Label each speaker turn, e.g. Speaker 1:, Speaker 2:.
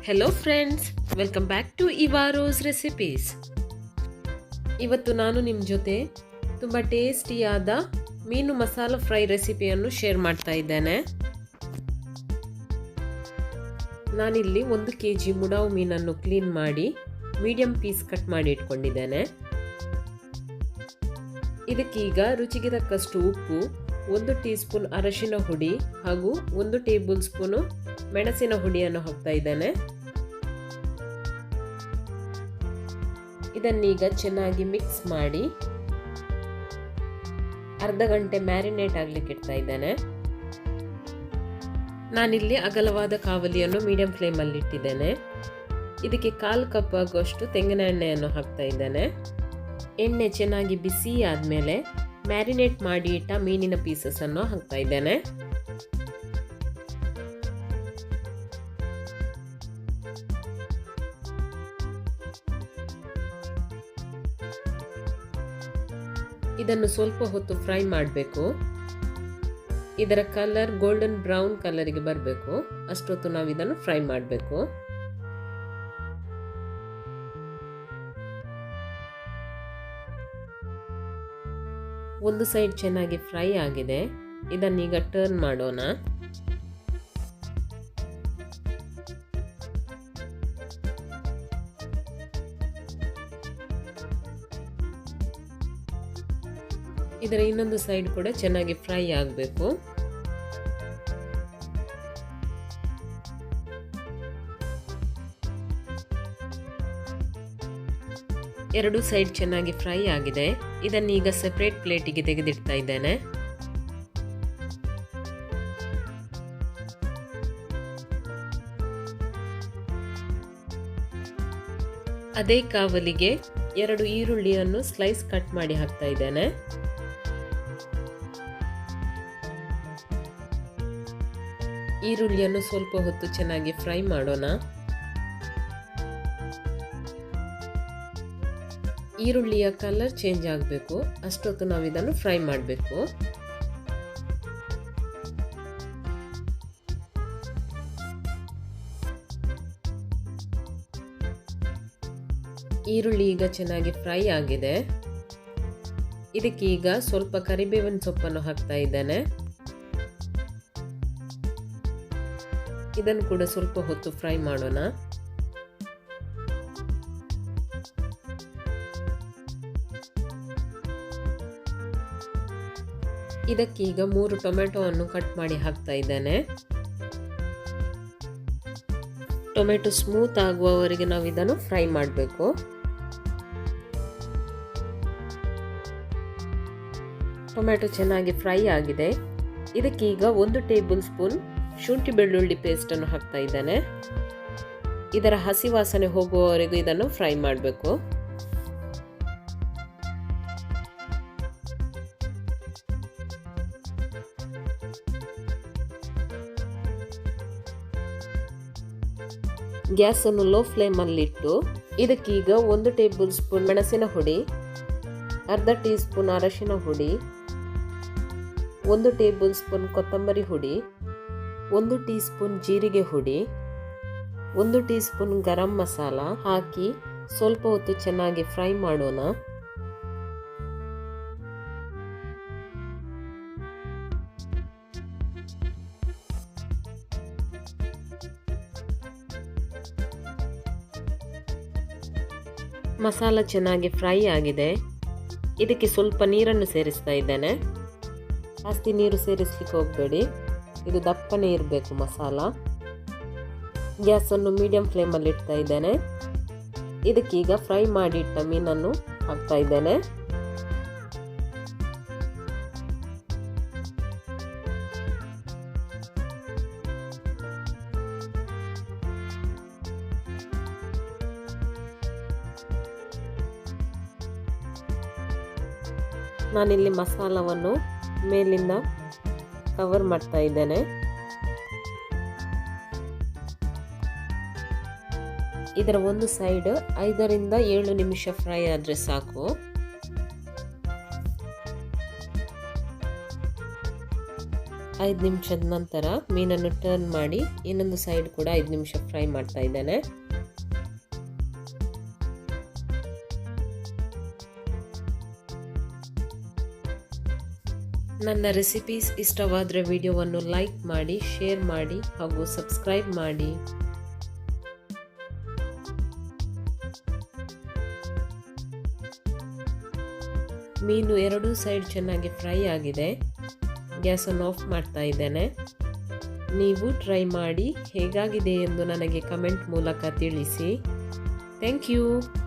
Speaker 1: Hello friends, welcome back to ಇವಾರೋಸ್ recipes. ಇವತ್ತು ನಾನು ನಿಮ್ಮ ಜೊತೆ ತುಂಬ ಟೇಸ್ಟಿಯಾದ ಮೀನು ಮಸಾಲ ಫ್ರೈ ರೆಸಿಪಿಯನ್ನು ಶೇರ್ ಮಾಡ್ತಾ ಇದ್ದೇನೆ. ನಾನಿಲ್ಲಿ 1 kg ಮುಡಾವ್ ಮೀನನ್ನು ಕ್ಲೀನ್ ಮಾಡಿ ಮೀಡಿಯಂ ಪೀಸ್ ಕಟ್ ಮಾಡಿ ಇಟ್ಕೊಂಡಿದ್ದೇನೆ. ಇದಕ್ಕೀಗ ರುಚಿಗೆ ತಕ್ಕಷ್ಟು ಉಪ್ಪು, 1 ಟೀ ಸ್ಪೂನ್ ಅರಶಿನ ಹುಡಿ ಹಾಗೂ 1 ಟೇಬಲ್ ಸ್ಪೂನು ಮೆಣಸಿನ ಹುಡಿಯನ್ನು ಹಾಕ್ತಾ ಇದ್ದೇನೆ. ಇದನ್ನೀಗ ಚೆನ್ನಾಗಿ ಮಿಕ್ಸ್ ಮಾಡಿ ಅರ್ಧ ಗಂಟೆ ಮ್ಯಾರಿನೇಟ್ ಆಗ್ಲಿಕ್ಕೆ ಇಡ್ತಾ ಇದ್ದೇನೆ. ನಾನಿಲ್ಲಿ ಅಗಲವಾದ ಕಾವಲಿಯನ್ನು ಮೀಡಿಯಂ ಫ್ಲೇಮಲ್ಲಿ ಇಟ್ಟಿದ್ದೇನೆ. ಇದಕ್ಕೆ 1/4 ಕಪ್ ಆಗುವಷ್ಟು ತೆಂಗಿನ ಎಣ್ಣೆಯನ್ನು ಹಾಕ್ತಾ ಇದ್ದೇನೆ. ಎಣ್ಣೆ ಚೆನ್ನಾಗಿ ಬಿಸಿ ಆದಮೇಲೆ ಮ್ಯಾರಿನೇಟ್ ಮಾಡಿ ಇಟ್ಟ ಮೀನಿನ ಪೀಸಸ್ ಅನ್ನು ಹಾಕ್ತಾ ಇದ್ದೇನೆ. ಇದನ್ನು ಸ್ವಲ್ಪ ಹೊತ್ತು ಫ್ರೈ ಮಾಡಬೇಕು. ಇದರ ಕಲರ್ ಗೋಲ್ಡನ್ ಬ್ರೌನ್ ಕಲರಿಗೆ ಬರಬೇಕು, ಅಷ್ಟೊತ್ತು ನಾವು ಇದನ್ನು ಫ್ರೈ ಮಾಡಬೇಕು. ಒಂದು ಸೈಡ್ ಚೆನ್ನಾಗಿ ಫ್ರೈ ಆಗಿದೆ. ಇದನ್ನೀಗ ಟರ್ನ್ ಮಾಡೋಣ. ಇದರ ಇನ್ನೊಂದು ಸೈಡ್ ಕೂಡ ಚೆನ್ನಾಗಿ ಫ್ರೈ ಆಗಬೇಕು. ಎರಡು ಸೈಡ್ ಚೆನ್ನಾಗಿ ಫ್ರೈ ಆಗಿದೆ. ಇದನ್ನೀಗ ಸೆಪರೇಟ್ ಪ್ಲೇಟಿಗೆ ತೆಗೆದಿಡ್ತಾ ಇದ್ದೇನೆ. ಅದೇ ಕಾವಲಿಗೆ 2 ಈರುಳ್ಳಿಯನ್ನು ಸ್ಲೈಸ್ ಕಟ್ ಮಾಡಿ ಹಾಕ್ತಾ ಇದ್ದೇನೆ. ಈರುಳ್ಳಿಯನ್ನು ಸ್ವಲ್ಪ ಹೊತ್ತು ಚೆನ್ನಾಗಿ ಫ್ರೈ ಮಾಡೋಣ. ಈರುಳ್ಳಿಯ ಕಲರ್ ಚೇಂಜ್ ಆಗಬೇಕು, ಅಷ್ಟೊತ್ತು ನಾವು ಇದನ್ನು ಫ್ರೈ ಮಾಡಬೇಕು. ಈರುಳ್ಳಿ ಈಗ ಚೆನ್ನಾಗಿ ಫ್ರೈ ಆಗಿದೆ. ಇದಕ್ಕೀಗ ಸ್ವಲ್ಪ ಕರಿಬೇವಿನ ಸೊಪ್ಪನ್ನು ಹಾಕ್ತಾ ಇದ್ದೇನೆ. ಇದನ್ನು ಕೂಡ ಸ್ವಲ್ಪ ಹೊತ್ತು ಫ್ರೈ ಮಾಡೋಣ. ಇದಕ್ಕೀಗ 3 ಟೊಮೆಟೊವನ್ನು ಕಟ್ ಮಾಡಿ ಹಾಕ್ತಾ ಇದ್ದೇನೆ. ಟೊಮೆಟೊ ಸ್ಮೂತ್ ಆಗುವವರೆಗೆ ನಾವು ಇದನ್ನು ಫ್ರೈ ಮಾಡಬೇಕು. ಟೊಮೆಟೊ ಚೆನ್ನಾಗಿ ಫ್ರೈ ಆಗಿದೆ. ಇದಕ್ಕೀಗ 1 ಟೇಬಲ್ ಸ್ಪೂನ್ ಶುಂಠಿ ಬೆಳ್ಳುಳ್ಳಿ ಪೇಸ್ಟ್ ಅನ್ನು ಹಾಕ್ತಾ ಇದ್ದೇನೆ. ಇದರ ಹಸಿ ವಾಸನೆ ಹೋಗುವವರೆಗೂ ಇದನ್ನು ಫ್ರೈ ಮಾಡಬೇಕು. ಗ್ಯಾಸ್ ಅನ್ನು ಲೋ ಫ್ಲೇಮ್ ಅಲ್ಲಿ ಇಟ್ಟು ಇದಕ್ಕೀಗ 1 ಟೇಬಲ್ ಸ್ಪೂನ್ ಮೆಣಸಿನ ಹುಡಿ, ಅರ್ಧ ಟೀ ಸ್ಪೂನ್ ಅರಶಿನ ಹುಡಿ, 1 ಟೇಬಲ್ ಸ್ಪೂನ್ ಕೊತ್ತಂಬರಿ ಹುಡಿ, 1 ಟೀ ಸ್ಪೂನ್ ಜೀರಿಗೆ ಹುಡಿ, 1 ಟೀ ಸ್ಪೂನ್ ಗರಂ ಮಸಾಲ ಹಾಕಿ ಸ್ವಲ್ಪ ಹೊತ್ತು ಚೆನ್ನಾಗಿ ಫ್ರೈ ಮಾಡೋಣ. ಮಸಾಲ ಚೆನ್ನಾಗಿ ಫ್ರೈ ಆಗಿದೆ. ಇದಕ್ಕೆ ಸ್ವಲ್ಪ ನೀರನ್ನು ಸೇರಿಸ್ತಾ ಇದ್ದೇನೆ. ಜಾಸ್ತಿ ನೀರು ಸೇರಿಸ್ಲಿಕ್ಕೆ ಹೋಗಬೇಡಿ, ಇದು ದಪ್ಪನೇ ಇರಬೇಕು ಮಸಾಲ. ಗ್ಯಾಸನ್ನು ಮೀಡಿಯಂ ಫ್ಲೇಮಲ್ಲಿ ಇಡ್ತಾ ಇದ್ದೇನೆ. ಇದಕ್ಕೀಗ ಫ್ರೈ ಮಾಡಿ ಇಟ್ಟ ಮೀನನ್ನು ಹಾಕ್ತಾ ಇದ್ದೇನೆ. ನಾನಿಲ್ಲಿ ಮಸಾಲವನ್ನು ಮೇಲಿಂದ ಕವರ್ ಮಾಡ್ತಾ ಇದ್ದೇನೆ. ಇದರ ಒಂದು ಸೈಡ್ 5 ರಿಂದ 7 ನಿಮಿಷ ಫ್ರೈ ಆದರೆ ಸಾಕು. 5 ನಿಮಿಷದ ನಂತರ ಮೀನನ್ನು ಟರ್ನ್ ಮಾಡಿ ಇನ್ನೊಂದು ಸೈಡ್ ಕೂಡ 5 ನಿಮಿಷ ಫ್ರೈ ಮಾಡ್ತಾ ಇದ್ದೇನೆ. ನನ್ನ ರೆಸಿಪೀಸ್ ಇಷ್ಟವಾದರೆ ವಿಡಿಯೋವನ್ನು ಲೈಕ್ ಮಾಡಿ, ಶೇರ್ ಮಾಡಿ ಹಾಗೂ ಸಬ್ಸ್ಕ್ರೈಬ್ ಮಾಡಿ. ಮೀನು ಎರಡೂ ಸೈಡ್ ಚೆನ್ನಾಗಿ ಫ್ರೈ ಆಗಿದೆ. ಗ್ಯಾಸನ್ನು ಆಫ್ ಮಾಡ್ತಾ ಇದ್ದೇನೆ. ನೀವು ಟ್ರೈ ಮಾಡಿ ಹೇಗಾಗಿದೆ ಎಂದು ನನಗೆ ಕಮೆಂಟ್ ಮೂಲಕ ತಿಳಿಸಿ. Thank you.